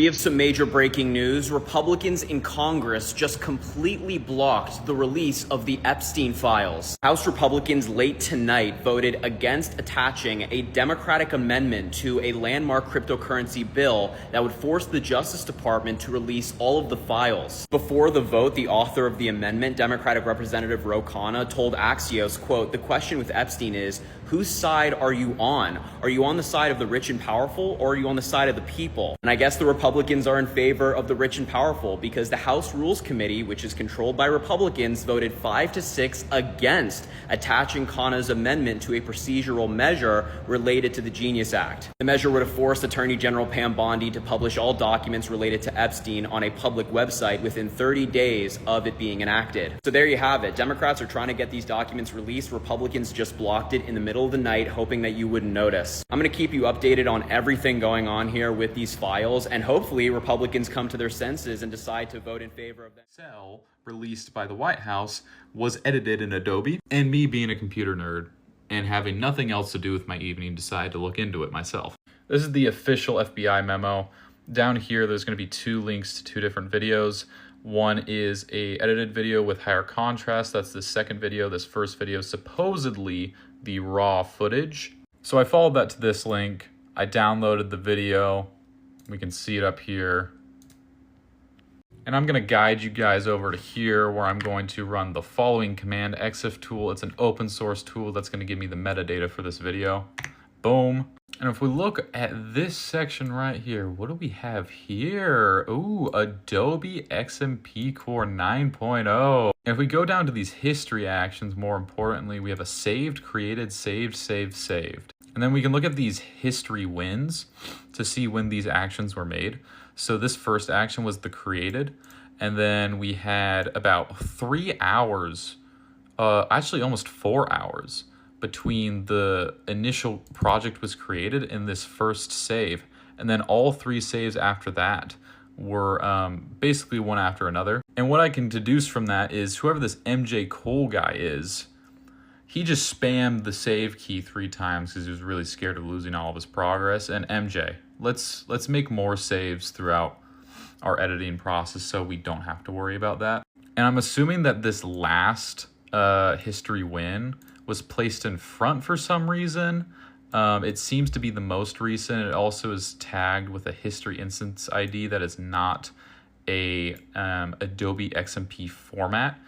We have some major breaking news. Republicans in Congress just completely blocked the release of the Epstein files. House Republicans late tonight voted against attaching a Democratic amendment to a landmark cryptocurrency bill that would force the Justice Department to release all of the files. Before the vote, the author of the amendment, Democratic Representative Ro Khanna, told Axios, quote, "The question with Epstein is, whose side are you on? Are you on the side of the rich and powerful, or are you on the side of the people?" And I guess the Republicans are in favor of the rich and powerful because the House Rules Committee, which is controlled by Republicans, voted 5-6 against attaching Khanna's amendment to a procedural measure related to the Genius Act. The measure would have forced Attorney General Pam Bondi to publish all documents related to Epstein on a public website within 30 days of it being enacted. So there you have it. Democrats are trying to get these documents released. Republicans just blocked it in the middle of the night, hoping that you wouldn't notice. I'm going to keep you updated on everything going on here with these files, and hopefully Republicans come to their senses and decide to vote in favor of them. Cell released by the White House was edited in Adobe, and me being a computer nerd and having nothing else to do with my evening decided to look into it myself. This is the official FBI memo. Down here there's going to be 2 links to 2 different videos. One is a edited video with higher contrast. That's the second video. This first video is supposedly the raw footage. So I followed that to this link. I downloaded the video. We can see it up here. And I'm going to guide you guys over to here where I'm going to run the following command, exif tool. It's an open source tool that's going to give me the metadata for this video. Boom. And if we look at this section right here, what do we have here? Ooh, Adobe XMP Core 9.0. And if we go down to these history actions, more importantly, we have a saved, created, saved, saved, saved. And then we can look at these history wins to see when these actions were made. So this first action was the created. And then we had about 3 hours, actually almost 4 hours, between the initial project was created and this first save. And then all 3 saves after that were basically one after another. And what I can deduce from that is whoever this MJ Cole guy is, he just spammed the save key 3 times because he was really scared of losing all of his progress. And MJ, let's make more saves throughout our editing process so we don't have to worry about that. And I'm assuming that this last history win was placed in front for some reason. It seems to be the most recent. It also is tagged with a history instance ID that is not a Adobe XMP format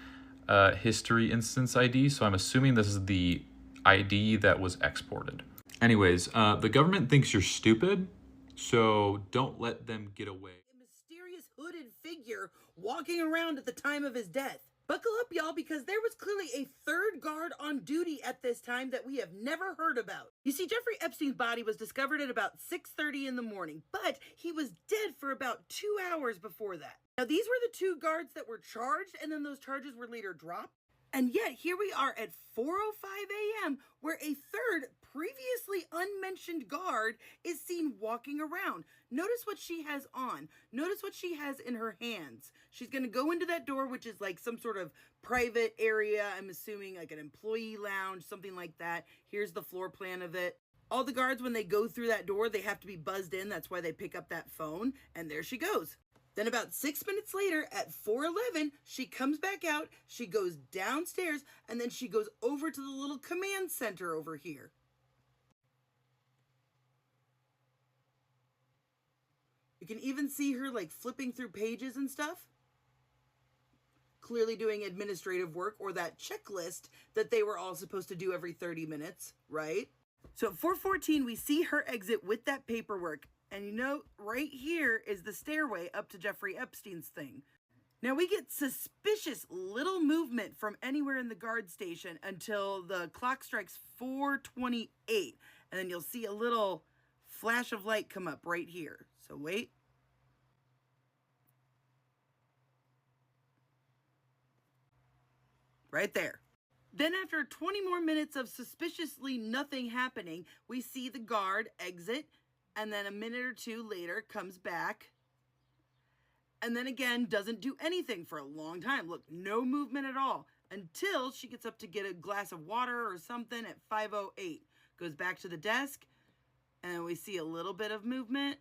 history instance ID. So I'm assuming this is the ID that was exported. Anyways, the government thinks you're stupid, so don't let them get away. A mysterious hooded figure walking around at the time of his death. Buckle up, y'all, because there was clearly a third guard on duty at this time that we have never heard about. You see, Jeffrey Epstein's body was discovered at about 6:30 in the morning, but he was dead for about 2 hours before that. Now, these were the 2 guards that were charged, and then those charges were later dropped. And yet, here we are at 4:05 a.m., where a third, previously unmentioned guard is seen walking around. Notice what she has on. Notice what she has in her hands. She's going to go into that door, which is like some sort of private area. I'm assuming like an employee lounge, something like that. Here's the floor plan of it. All the guards, when they go through that door, they have to be buzzed in. That's why they pick up that phone. And there she goes. Then about 6 minutes later, at 4:11, she comes back out, she goes downstairs, and then she goes over to the little command center over here. You can even see her like flipping through pages and stuff. Clearly doing administrative work, or that checklist that they were all supposed to do every 30 minutes, right? So at 4:14, we see her exit with that paperwork. And you know, right here is the stairway up to Jeffrey Epstein's thing. Now we get suspicious little movement from anywhere in the guard station until the clock strikes 4:28. And then you'll see a little flash of light come up right here. So wait. Right there. Then after 20 more minutes of suspiciously nothing happening, we see the guard exit. And then a minute or 2 later comes back, and then again doesn't do anything for a long time. Look, no movement at all until she gets up to get a glass of water or something at 5:08. Goes back to the desk, and we see a little bit of movement,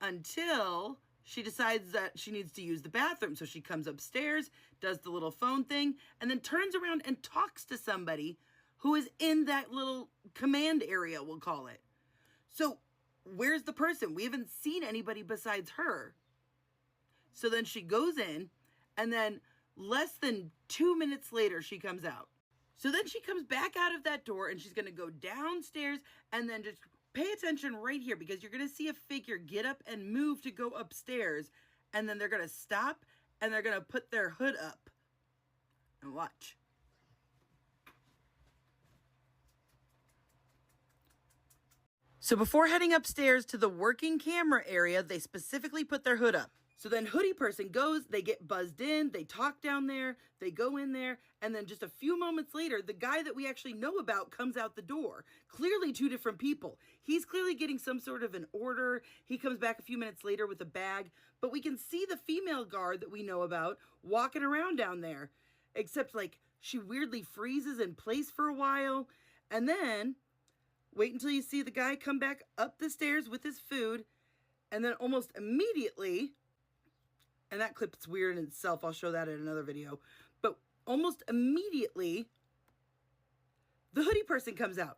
until she decides that she needs to use the bathroom. So she comes upstairs, does the little phone thing, and then turns around and talks to somebody who is in that little command area, we'll call it. So where's the person? We haven't seen anybody besides her. So then she goes in, and then less than 2 minutes later, she comes out. So then she comes back out of that door, and she's going to go downstairs, and then just pay attention right here, because you're going to see a figure get up and move to go upstairs, and then they're going to stop, and they're going to put their hood up. And watch. So before heading upstairs to the working camera area, they specifically put their hood up. So then hoodie person goes, they get buzzed in, they talk down there, they go in there, and then just a few moments later, the guy that we actually know about comes out the door. Clearly two different people. He's clearly getting some sort of an order. He comes back a few minutes later with a bag, but we can see the female guard that we know about walking around down there. Except like she weirdly freezes in place for a while, and then wait until you see the guy come back up the stairs with his food, and then almost immediately, and that clip's weird in itself, I'll show that in another video, but almost immediately, the hoodie person comes out,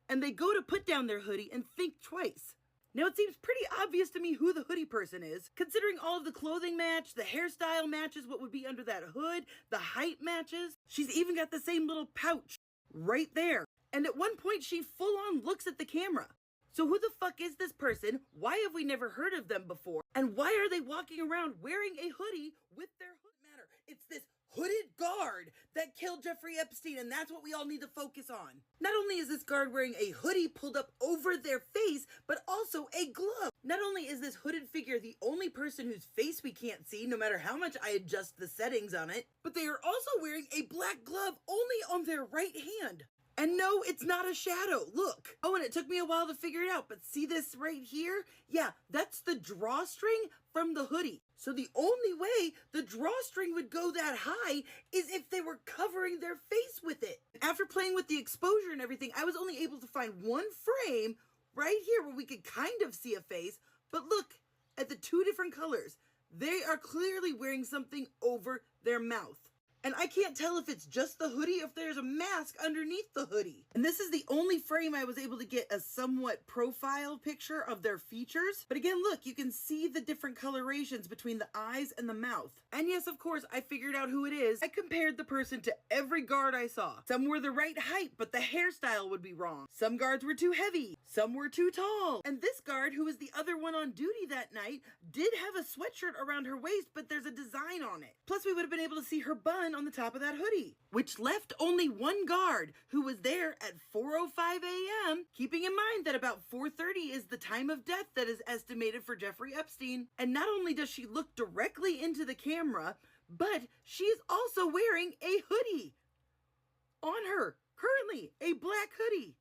and they go to put down their hoodie and think twice. Now, it seems pretty obvious to me who the hoodie person is, considering all of the clothing match, the hairstyle matches what would be under that hood, the height matches. She's even got the same little pouch right there. And at one point, she full on looks at the camera. So who the fuck is this person? Why have we never heard of them before? And why are they walking around wearing a hoodie with their hood? Matter? It's this hooded guard that killed Jeffrey Epstein, and that's what we all need to focus on. Not only is this guard wearing a hoodie pulled up over their face, but also a glove. Not only is this hooded figure the only person whose face we can't see, no matter how much I adjust the settings on it, but they are also wearing a black glove only on their right hand. And no, it's not a shadow. Look. Oh, and it took me a while to figure it out, but see this right here? Yeah, that's the drawstring from the hoodie. So the only way the drawstring would go that high is if they were covering their face with it. After playing with the exposure and everything, I was only able to find one frame right here where we could kind of see a face, but look at the two different colors. They are clearly wearing something over their mouth. And I can't tell if it's just the hoodie or if there's a mask underneath the hoodie. And this is the only frame I was able to get a somewhat profile picture of their features. But again, look, you can see the different colorations between the eyes and the mouth. And yes, of course, I figured out who it is. I compared the person to every guard I saw. Some were the right height, but the hairstyle would be wrong. Some guards were too heavy. Some were too tall. And this guard, who was the other one on duty that night, did have a sweatshirt around her waist, but there's a design on it. Plus, we would have been able to see her bun on the top of that hoodie, which left only one guard who was there at 4:05 a.m., keeping in mind that about 4:30 is the time of death that is estimated for Jeffrey Epstein. And not only does she look directly into the camera, but she's also wearing a hoodie on her, currently a black hoodie.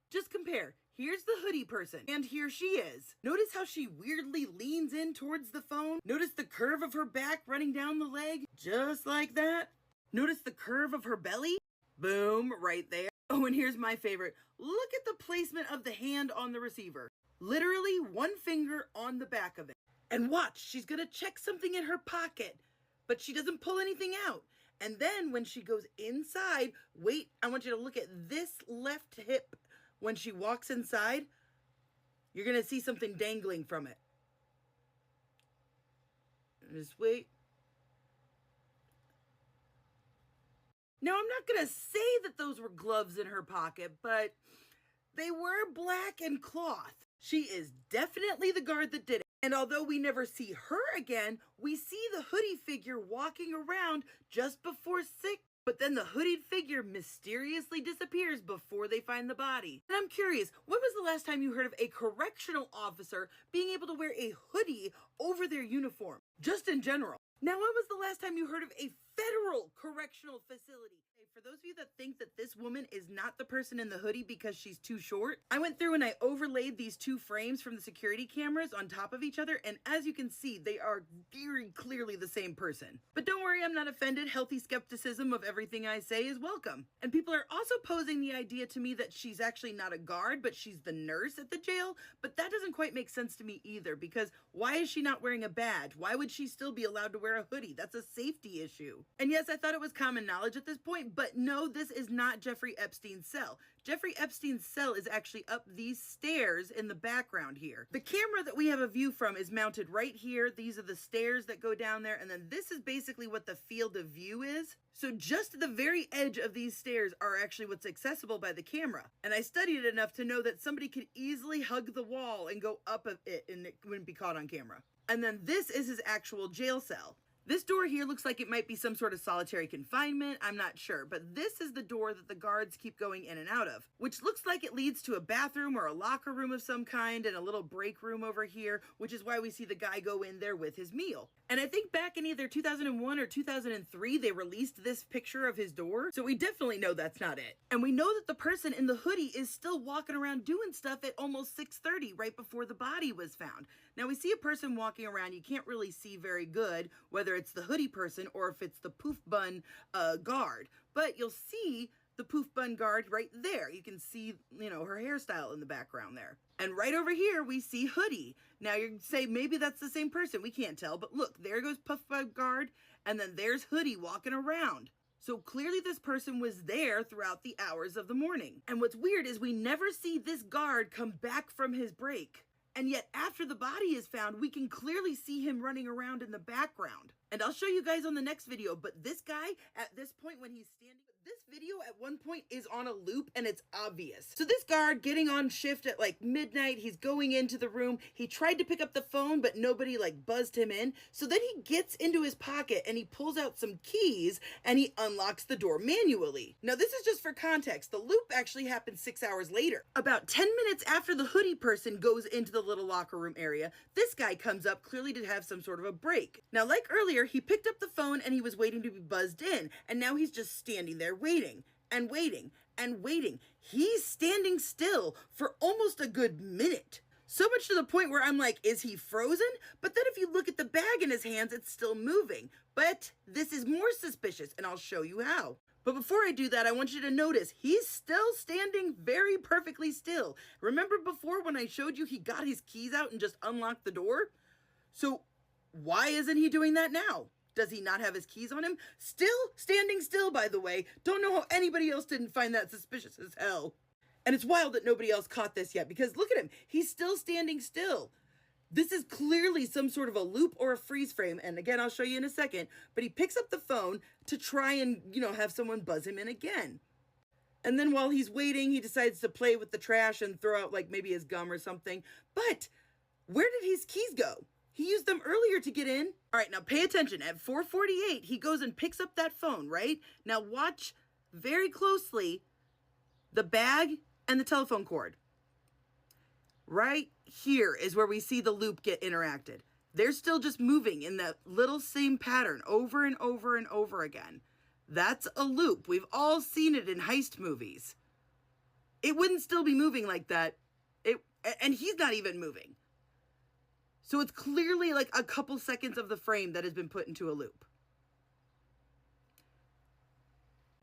Just compare. Here's the hoodie person, and here she is. Notice how she weirdly leans in towards the phone? Notice the curve of her back running down the leg? Just like that. Notice the curve of her belly? Boom, right there. Oh, and here's my favorite. Look at the placement of the hand on the receiver. Literally one finger on the back of it. And watch, she's gonna check something in her pocket, but she doesn't pull anything out. And then when she goes inside, wait, I want you to look at this left hip. When she walks inside, you're gonna see something dangling from it. Just wait. Now, I'm not going to say that those were gloves in her pocket, but they were black and cloth. She is definitely the guard that did it. And although we never see her again, we see the hoodie figure walking around just before 6. But then the hoodied figure mysteriously disappears before they find the body. And I'm curious, when was the last time you heard of a correctional officer being able to wear a hoodie over their uniform? Just in general. Now, when was the last time you heard of a federal correctional facility? A for those of you that think that this woman is not the person in the hoodie because she's too short, I went through and I overlaid these two frames from the security cameras on top of each other, and as you can see, they are very clearly the same person. But don't worry, I'm not offended. Healthy skepticism of everything I say is welcome. And people are also posing the idea to me that she's actually not a guard, but she's the nurse at the jail, but that doesn't quite make sense to me either, because why is she not wearing a badge? Why would she still be allowed to wear a hoodie? That's a safety issue. And yes, I thought it was common knowledge at this point, but no, this is not Jeffrey Epstein's cell. Jeffrey Epstein's cell is actually up these stairs in the background here. The camera that we have a view from is mounted right here. These are the stairs that go down there, and then this is basically what the field of view is. So just the very edge of these stairs are actually what's accessible by the camera. And I studied it enough to know that somebody could easily hug the wall and go up it and it wouldn't be caught on camera. And then this is his actual jail cell. This door here looks like it might be some sort of solitary confinement, I'm not sure, but this is the door that the guards keep going in and out of, which looks like it leads to a bathroom or a locker room of some kind and a little break room over here, which is why we see the guy go in there with his meal. And I think back in either 2001 or 2003, they released this picture of his door, so we definitely know that's not it. And we know that the person in the hoodie is still walking around doing stuff at almost 6:30, right before the body was found. Now we see a person walking around, you can't really see very good whether it's the hoodie person or if it's the poof bun guard, but you'll see the poof bun guard right there. You can see, her hairstyle in the background there. And right over here, we see hoodie. Now you say maybe that's the same person. We can't tell, but look, there goes poof bun guard, and then there's hoodie walking around. So clearly this person was there throughout the hours of the morning. And what's weird is we never see this guard come back from his break. And yet after the body is found, we can clearly see him running around in the background. And I'll show you guys on the next video, but this guy at this point when he's standing, this video at one point is on a loop and it's obvious. So this guard getting on shift at like midnight, he's going into the room. He tried to pick up the phone, but nobody buzzed him in. So then he gets into his pocket and he pulls out some keys and he unlocks the door manually. Now this is just for context. The loop actually happened 6 hours later. About 10 minutes after the hoodie person goes into the little locker room area, this guy comes up clearly to have some sort of a break. Now like earlier, he picked up the phone and he was waiting to be buzzed in, and now he's just standing there waiting and waiting and waiting. He's standing still for almost a good minute. So much to the point where I'm like, is he frozen? But then if you look at the bag in his hands, it's still moving. But this is more suspicious, and I'll show you how. But before I do that, I want you to notice he's still standing very perfectly still. Remember before when I showed you he got his keys out and just unlocked the door? So why isn't he doing that now? Does he not have his keys on him? Still standing still, by the way. Don't know how anybody else didn't find that suspicious as hell. And it's wild that nobody else caught this yet, because look at him. He's still standing still. This is clearly some sort of a loop or a freeze frame. And again, I'll show you in a second. But he picks up the phone to try and, have someone buzz him in again. And then while he's waiting, he decides to play with the trash and throw out maybe his gum or something. But where did his keys go? He used them earlier to get in. All right, now pay attention. At 4:48, he goes and picks up that phone, right? Now watch very closely the bag and the telephone cord. Right here is where we see the loop get interacted. They're still just moving in that little same pattern over and over and over again. That's a loop. We've all seen it in heist movies. It wouldn't still be moving like that. And he's not even moving. So it's clearly a couple seconds of the frame that has been put into a loop.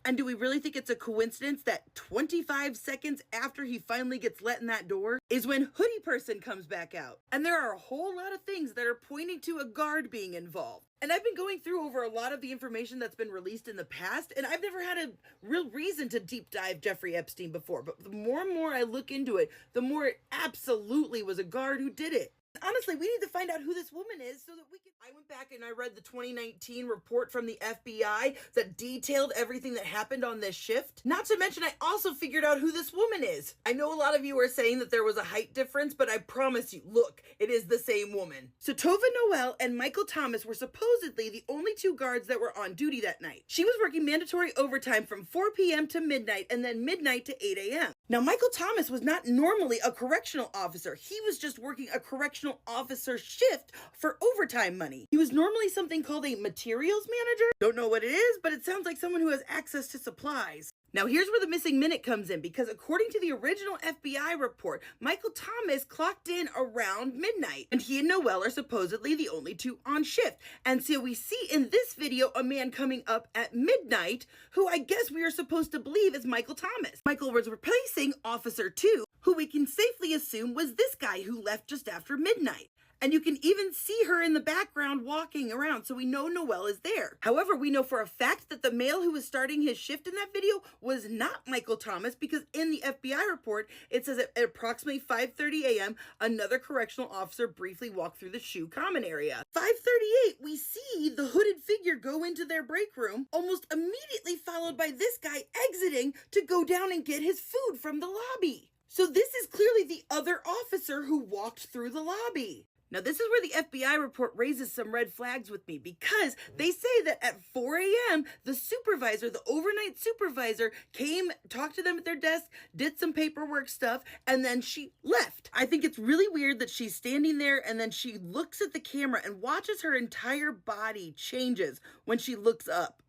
And do we really think it's a coincidence that 25 seconds after he finally gets let in that door is when hoodie person comes back out? And there are a whole lot of things that are pointing to a guard being involved. And I've been going through over a lot of the information that's been released in the past, and I've never had a real reason to deep dive Jeffrey Epstein before. But the more and more I look into it, the more it absolutely was a guard who did it. Honestly, we need to find out who this woman is so that we can... I went back and I read the 2019 report from the FBI that detailed everything that happened on this shift. Not to mention, I also figured out who this woman is. I know a lot of you are saying that there was a height difference, but I promise you, look, it is the same woman. So Tova Noel and Michael Thomas were supposedly the only two guards that were on duty that night. She was working mandatory overtime from 4 p.m. to midnight and then midnight to 8 a.m. Now, Michael Thomas was not normally a correctional officer. He was just working a correctional correctional officer shift for overtime money. He was normally something called a materials manager. Don't know what it is, but it sounds like someone who has access to supplies. Now here's where the missing minute comes in, because according to the original FBI report, Michael Thomas clocked in around midnight, and he and Noel are supposedly the only two on shift. And so we see in this video a man coming up at midnight, who I guess we are supposed to believe is Michael Thomas. Michael was replacing Officer 2, who we can safely assume was this guy who left just after midnight. And you can even see her in the background walking around, so we know Noel is there. However, we know for a fact that the male who was starting his shift in that video was not Michael Thomas, because in the FBI report, it says at approximately 5:30 a.m., another correctional officer briefly walked through the shoe common area. 5:38, we see the hooded figure go into their break room, almost immediately followed by this guy exiting to go down and get his food from the lobby. So this is clearly the other officer who walked through the lobby. Now, this is where the FBI report raises some red flags with me, because they say that at 4 a.m., the supervisor, the overnight supervisor, came, talked to them at their desk, did some paperwork stuff, and then she left. I think it's really weird that she's standing there and then she looks at the camera and watches her entire body changes when she looks up.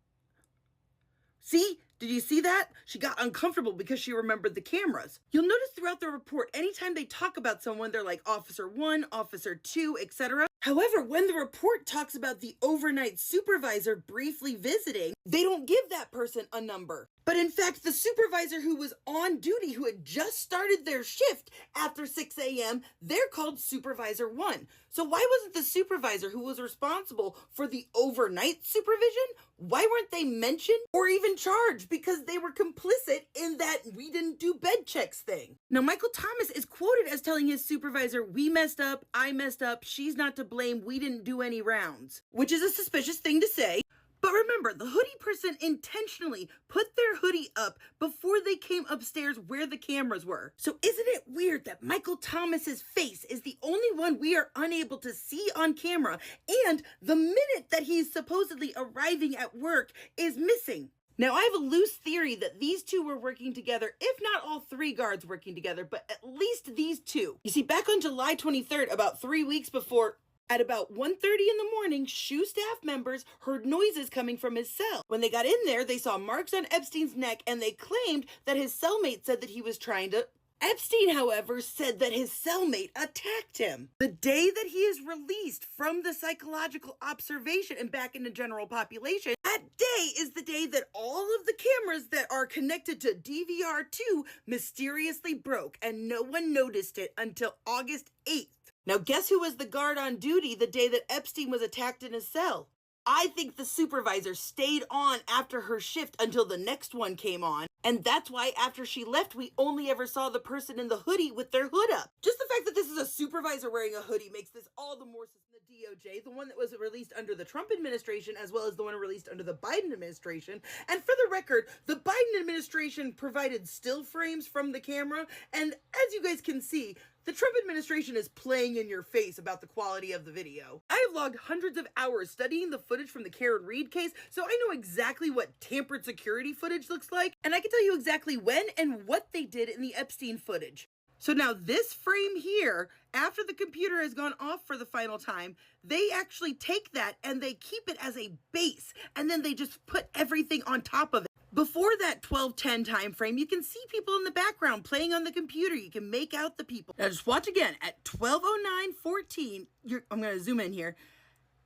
See? Did you see that? She got uncomfortable because she remembered the cameras. You'll notice throughout the report, anytime they talk about someone, they're like Officer 1, Officer 2, etc. However, when the report talks about the overnight supervisor briefly visiting, they don't give that person a number. But in fact, the supervisor who was on duty, who had just started their shift after 6 a.m., they're called Supervisor 1. So why wasn't the supervisor who was responsible for the overnight supervision, why weren't they mentioned or even charged? Because they were complicit in that we didn't do bed checks thing. Now, Michael Thomas is quoted as telling his supervisor, "We messed up, I messed up, she's not to blame, we didn't do any rounds," which is a suspicious thing to say. But remember, the hoodie person intentionally put their hoodie up before they came upstairs where the cameras were. So isn't it weird that Michael Thomas's face is the only one we are unable to see on camera, and the minute that he's supposedly arriving at work is missing? Now, I have a loose theory that these two were working together, if not all three guards working together, but at least these two. You see, back on July 23rd, about 3 weeks before, at about 1:30 in the morning, SHU staff members heard noises coming from his cell. When they got in there, they saw marks on Epstein's neck, and they claimed that his cellmate said that he was trying to... Epstein, however, said that his cellmate attacked him. The day that he is released from the psychological observation and back in the general population, that day is the day that all of the cameras that are connected to DVR2 mysteriously broke, and no one noticed it until August 8th. Now, guess who was the guard on duty the day that Epstein was attacked in his cell? I think the supervisor stayed on after her shift until the next one came on. And that's why after she left, we only ever saw the person in the hoodie with their hood up. Just the fact that this is a supervisor wearing a hoodie makes this all the more suspicious. The DOJ, the one that was released under the Trump administration, as well as the one released under the Biden administration. And for the record, the Biden administration provided still frames from the camera. And as you guys can see, the Trump administration is playing in your face about the quality of the video. I have logged hundreds of hours studying the footage from the Karen Reed case, so I know exactly what tampered security footage looks like, and I can tell you exactly when and what they did in the Epstein footage. So now this frame here, after the computer has gone off for the final time, they actually take that and they keep it as a base, and then they just put everything on top of it. Before that 12:10 time frame, you can see people in the background playing on the computer. You can make out the people. Now just watch again. At 12:09:14, I'm going to zoom in here.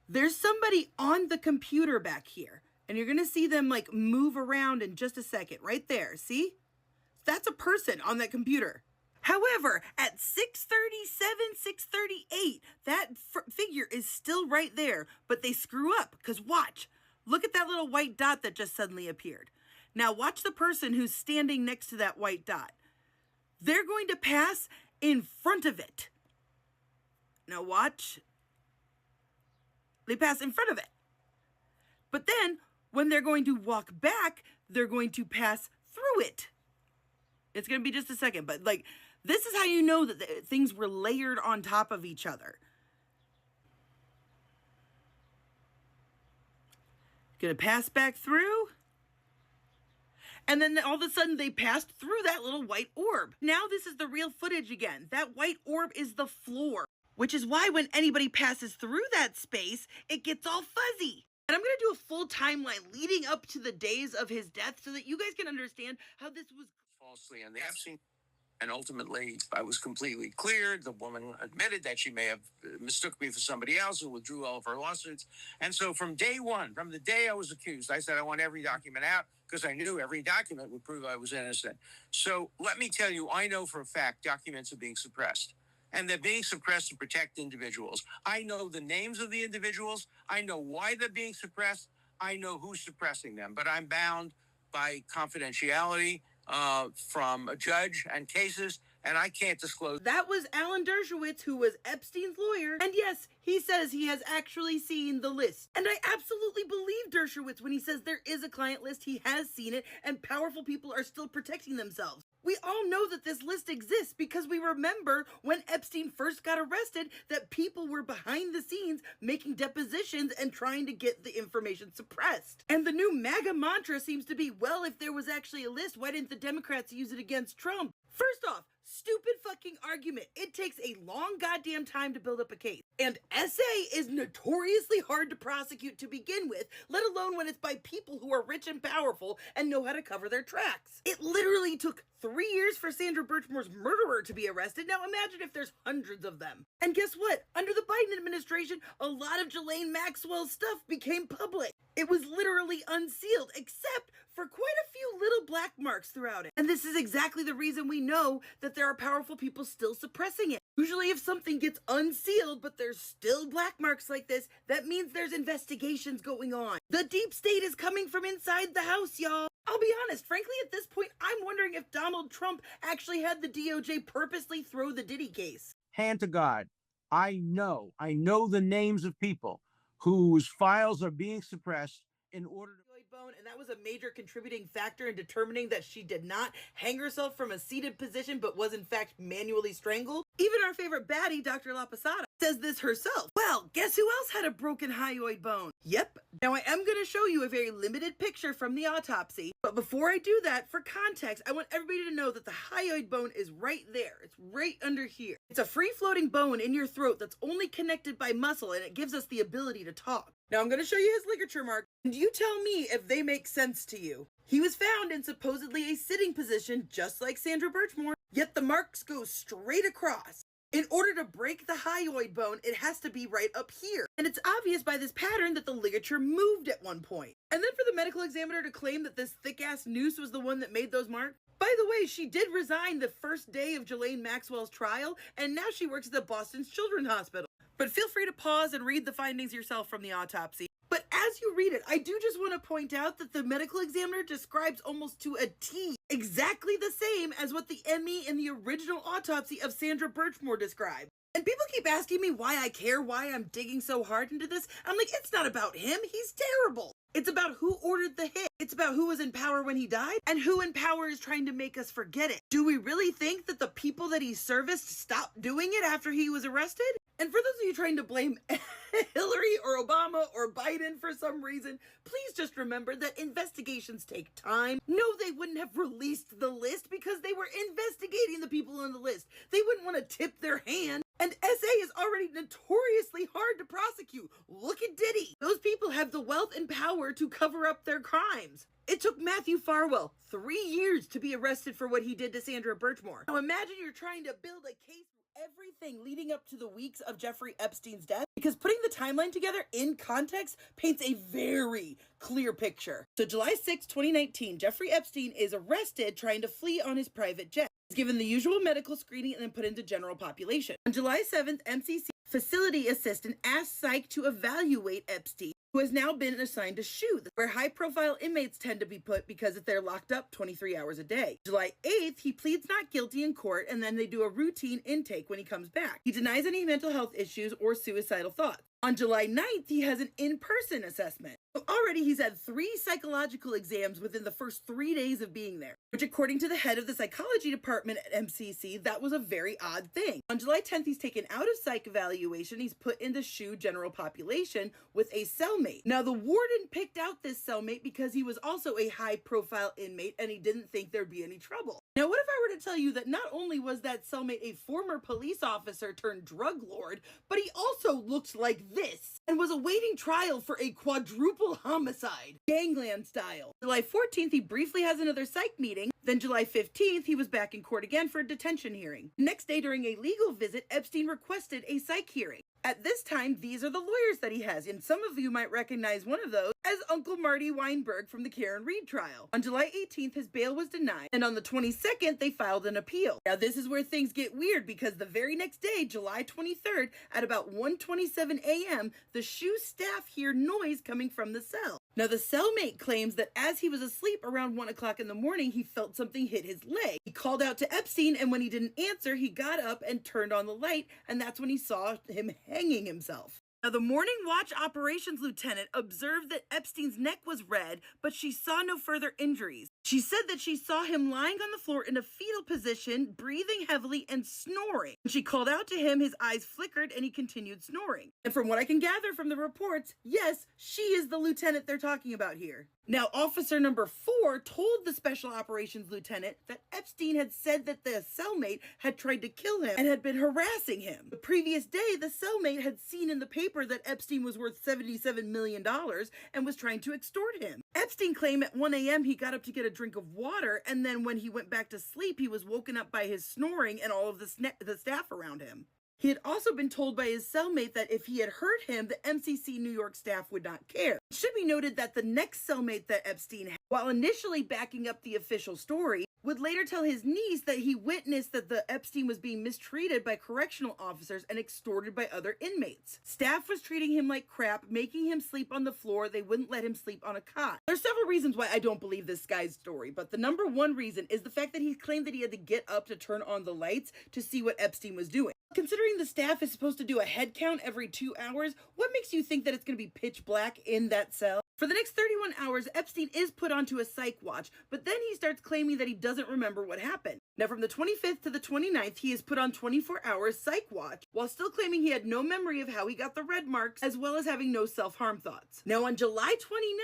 There's somebody on the computer back here. And you're going to see them like move around in just a second. Right there. See? That's a person on that computer. However, at 6:37, 6:38, that figure is still right there. But they screw up. Because watch. Look at that little white dot that just suddenly appeared. Now watch the person who's standing next to that white dot. They're going to pass in front of it. Now watch. They pass in front of it. But then, when they're going to walk back, they're going to pass through it. It's going to be just a second, but like, this is how you know that things were layered on top of each other. Gonna pass back through. And then all of a sudden they passed through that little white orb. Now this is the real footage again. That white orb is the floor. which is why when anybody passes through that space, it gets all fuzzy. And I'm going to do a full timeline leading up to the days of his death so that you guys can understand how this was falsely on the Epstein. And ultimately, I was completely cleared. The woman admitted that she may have mistook me for somebody else and withdrew all of her lawsuits. And so from day one, from the day I was accused, I said I want every document out because I knew every document would prove I was innocent. So let me tell you, I know for a fact documents are being suppressed. And they're being suppressed to protect individuals. I know the names of the individuals. I know why they're being suppressed. I know who's suppressing them. But I'm bound by confidentiality from a judge and cases, and I can't disclose. That was Alan Dershowitz, who was Epstein's lawyer. And yes, he says he has actually seen the list. And I absolutely believe Dershowitz when he says there is a client list, he has seen it, and powerful people are still protecting themselves. We all know that this list exists because we remember when Epstein first got arrested that people were behind the scenes making depositions and trying to get the information suppressed. And the new MAGA mantra seems to be, well, if there was actually a list, why didn't the Democrats use it against Trump? First off, stupid fucking argument. It takes a long goddamn time to build up a case. And SA is notoriously hard to prosecute to begin with, let alone when it's by people who are rich and powerful and know how to cover their tracks. It literally took 3 years for Sandra Birchmore's murderer to be arrested. Now imagine if there's hundreds of them. And guess what? Under the Biden administration, a lot of Ghislaine Maxwell's stuff became public. It was literally unsealed, except for quite a few little black marks throughout it. And this is exactly the reason we know that there are powerful people still suppressing it. Usually if something gets unsealed, but there's still black marks like this, that means there's investigations going on. The deep state is coming from inside the house, y'all. I'll be honest, frankly, at this point, I'm wondering if Donald Trump actually had the DOJ purposely throw the Diddy case. Hand to God, I know the names of people whose files are being suppressed in order to... And that was a major contributing factor in determining that she did not hang herself from a seated position, but was in fact manually strangled. Even our favorite baddie, Dr. La Posada, says this herself. Well, guess who else had a broken hyoid bone? Yep. Now I am going to show you a very limited picture from the autopsy. But before I do that, for context, I want everybody to know that the hyoid bone is right there. It's right under here. It's a free-floating bone in your throat that's only connected by muscle, and it gives us the ability to talk. Now I'm going to show you his ligature mark, and you tell me if they make sense to you. He was found in supposedly a sitting position, just like Sandra Birchmore, yet the marks go straight across. In order to break the hyoid bone, it has to be right up here. And it's obvious by this pattern that the ligature moved at one point. And then for the medical examiner to claim that this thick-ass noose was the one that made those marks. By the way, she did resign the first day of Ghislaine Maxwell's trial, and now she works at the Boston Children's Hospital. But feel free to pause and read the findings yourself from the autopsy. But as you read it, I do just want to point out that the medical examiner describes almost to a T exactly the same as what the ME in the original autopsy of Sandra Birchmore described. And people keep asking me why I care, why I'm digging so hard into this. I'm like, it's not about him. He's terrible. It's about who ordered the hit. It's about who was in power when he died and who in power is trying to make us forget it. Do we really think that the people that he serviced stopped doing it after he was arrested? And for those of you trying to blame Hillary or Obama or Biden for some reason, please just remember that investigations take time. No, they wouldn't have released the list because they were investigating the people on the list. They wouldn't want to tip their hand. And SA is already notoriously hard to prosecute. Look at Diddy. Those people have the wealth and power to cover up their crimes. It took Matthew Farwell 3 years to be arrested for what he did to Sandra Birchmore. Now imagine you're trying to build a case for everything leading up to the weeks of Jeffrey Epstein's death, because putting the timeline together in context paints a very clear picture. So July 6, 2019, Jeffrey Epstein is arrested trying to flee on his private jet. He's given the usual medical screening and then put into general population. On July 7th, MCC facility assistant asked psych to evaluate Epstein, who has now been assigned to SHU, where high-profile inmates tend to be put because they're locked up 23 hours a day. July 8th, he pleads not guilty in court, and then they do a routine intake when he comes back. He denies any mental health issues or suicidal thoughts. On July 9th, he has an in-person assessment. So already he's had 3 psychological exams within the first 3 days of being there, which according to the head of the psychology department at MCC, that was a very odd thing. On July 10th, he's taken out of psych evaluation. He's put into SHU general population with a cellmate. Now, the warden picked out this cellmate because he was also a high-profile inmate and he didn't think there'd be any trouble. Now, what if I were to tell you that not only was that cellmate a former police officer turned drug lord, but he also looked like this and was awaiting trial for a quadruple homicide, gangland style. July 14th, he briefly has another psych meeting. Then July 15th, he was back in court again for a detention hearing. Next day, during a legal visit, Epstein requested a psych hearing. At this time, these are the lawyers that he has, and some of you might recognize one of those as Uncle Marty Weinberg from the Karen Reed trial. On July 18th, his bail was denied, and on the 22nd, they filed an appeal. Now, this is where things get weird, because the very next day, July 23rd, at about 1:27 a.m., the SHU staff hear noise coming from the cell. Now, the cellmate claims that as he was asleep around 1 o'clock in the morning, he felt something hit his leg. He called out to Epstein, and when he didn't answer, he got up and turned on the light, and that's when he saw him hanging himself. Now, the morning watch operations lieutenant observed that Epstein's neck was red, but she saw no further injuries. She said that she saw him lying on the floor in a fetal position, breathing heavily and snoring. When she called out to him, his eyes flickered and he continued snoring. And from what I can gather from the reports, yes, she is the lieutenant they're talking about here. Now, officer number 4 told the special operations lieutenant that Epstein had said that the cellmate had tried to kill him and had been harassing him. The previous day, the cellmate had seen in the paper that Epstein was worth $77 million and was trying to extort him. Epstein claimed at 1 a.m. he got up to get a drink of water, and then when he went back to sleep, he was woken up by his snoring and all of the staff around him. He had also been told by his cellmate that if he had hurt him, the MCC New York staff would not care. It should be noted that the next cellmate that Epstein had, while initially backing up the official story, would later tell his niece that he witnessed that the Epstein was being mistreated by correctional officers and extorted by other inmates. Staff was treating him like crap, making him sleep on the floor. They wouldn't let him sleep on a cot. There's several reasons why I don't believe this guy's story, but the number one reason is the fact that he claimed that he had to get up to turn on the lights to see what Epstein was doing. Considering the staff is supposed to do a head count every 2 hours, what makes you think that it's going to be pitch black in that cell? For the next 31 hours, Epstein is put onto a psych watch, but then he starts claiming that he doesn't remember what happened. Now, from the 25th to the 29th, he is put on 24 hours psych watch, while still claiming he had no memory of how he got the red marks, as well as having no self-harm thoughts. Now, on July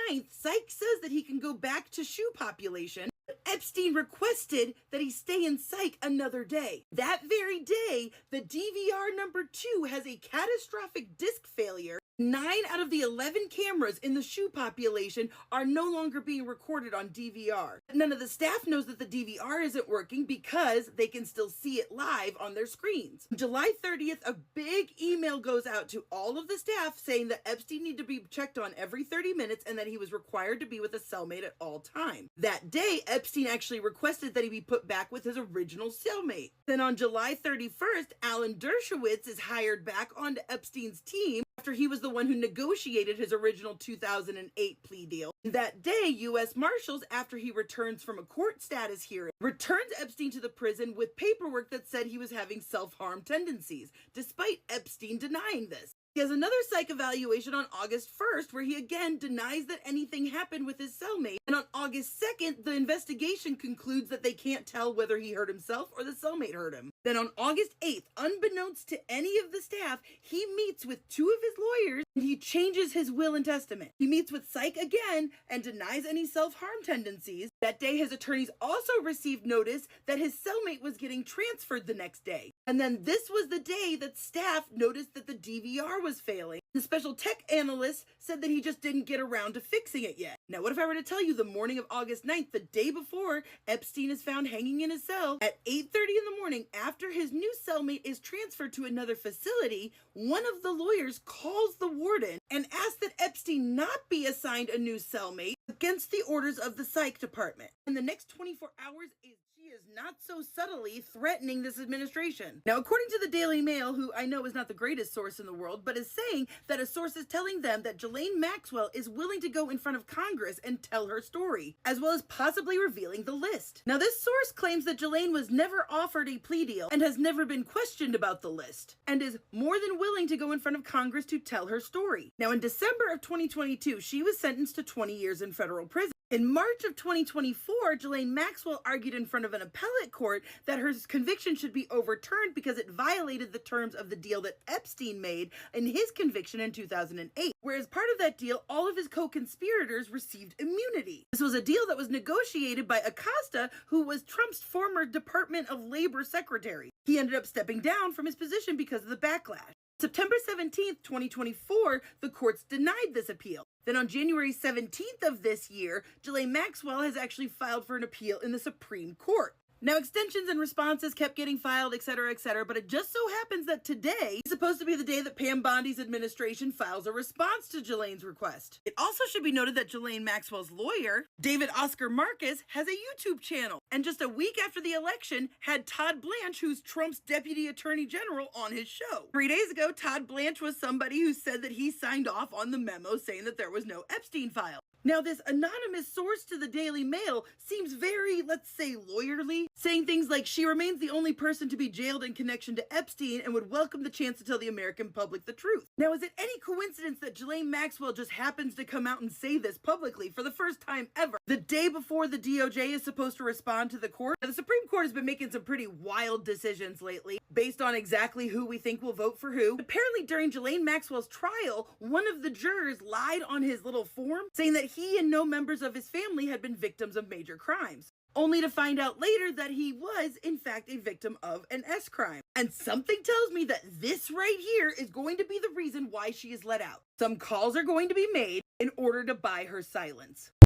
29th, psych says that he can go back to SHU population. Epstein requested that he stay in psych another day. That very day, the DVR number 2 has a catastrophic disk failure. 9 out of the 11 cameras in the SHU population are no longer being recorded on DVR. None of the staff knows that the DVR isn't working because they can still see it live on their screens. July 30th, a big email goes out to all of the staff saying that Epstein needed to be checked on every 30 minutes and that he was required to be with a cellmate at all times. That day, Epstein actually requested that he be put back with his original cellmate. Then on July 31st, Alan Dershowitz is hired back onto Epstein's team after he was the one who negotiated his original 2008 plea deal. That day, U.S. Marshals, after he returns from a court status hearing, returns Epstein to the prison with paperwork that said he was having self-harm tendencies, despite Epstein denying this. He has another psych evaluation on August 1st where he again denies that anything happened with his cellmate. And on August 2nd, the investigation concludes that they can't tell whether he hurt himself or the cellmate hurt him. Then on August 8th, unbeknownst to any of the staff, he meets with 2 of his lawyers and he changes his will and testament. He meets with psych again and denies any self-harm tendencies. That day, his attorneys also received notice that his cellmate was getting transferred the next day. And then this was the day that staff noticed that the DVR was failing. The special tech analyst said that he just didn't get around to fixing it yet. Now, what if I were to tell you the morning of August 9th, the day before Epstein is found hanging in his cell, at 8:30 in the morning, after his new cellmate is transferred to another facility, one of the lawyers calls the warden and asks that Epstein not be assigned a new cellmate against the orders of the psych department. In the next 24 hours, she is not so subtly threatening this administration. Now, according to the Daily Mail, who I know is not the greatest source in the world, but is saying that a source is telling them that Ghislaine Maxwell is willing to go in front of Congress and tell her story, as well as possibly revealing the list. Now, this source claims that Ghislaine was never offered a plea deal and has never been questioned about the list, and is more than willing to go in front of Congress to tell her story. Now, in December of 2022, she was sentenced to 20 years in federal prison. In March of 2024, Ghislaine Maxwell argued in front of an appellate court that her conviction should be overturned because it violated the terms of the deal that Epstein made in his conviction in 2008. Whereas part of that deal, all of his co-conspirators received immunity. This was a deal that was negotiated by Acosta, who was Trump's former Department of Labor secretary. He ended up stepping down from his position because of the backlash. September 17th, 2024, the courts denied this appeal. Then on January 17th of this year, Ghislaine Maxwell has actually filed for an appeal in the Supreme Court. Now, extensions and responses kept getting filed, etc., but it just so happens that today is supposed to be the day that Pam Bondi's administration files a response to Ghislaine's request. It also should be noted that Ghislaine Maxwell's lawyer, David Oscar Marcus, has a YouTube channel, and just a week after the election, had Todd Blanche, who's Trump's deputy attorney general, on his show. 3 days ago, Todd Blanche was somebody who said that he signed off on the memo saying that there was no Epstein file. Now, this anonymous source to the Daily Mail seems very, let's say, lawyerly, saying things like she remains the only person to be jailed in connection to Epstein and would welcome the chance to tell the American public the truth. Now, is it any coincidence that Ghislaine Maxwell just happens to come out and say this publicly for the first time ever, the day before the DOJ is supposed to respond to the court? Now, the Supreme Court has been making some pretty wild decisions lately, based on exactly who we think will vote for who. Apparently, during Ghislaine Maxwell's trial, one of the jurors lied on his little form, saying that he and no members of his family had been victims of major crimes, only to find out later that he was, in fact, a victim of an S crime. And something tells me that this right here is going to be the reason why she is let out. Some calls are going to be made in order to buy her silence.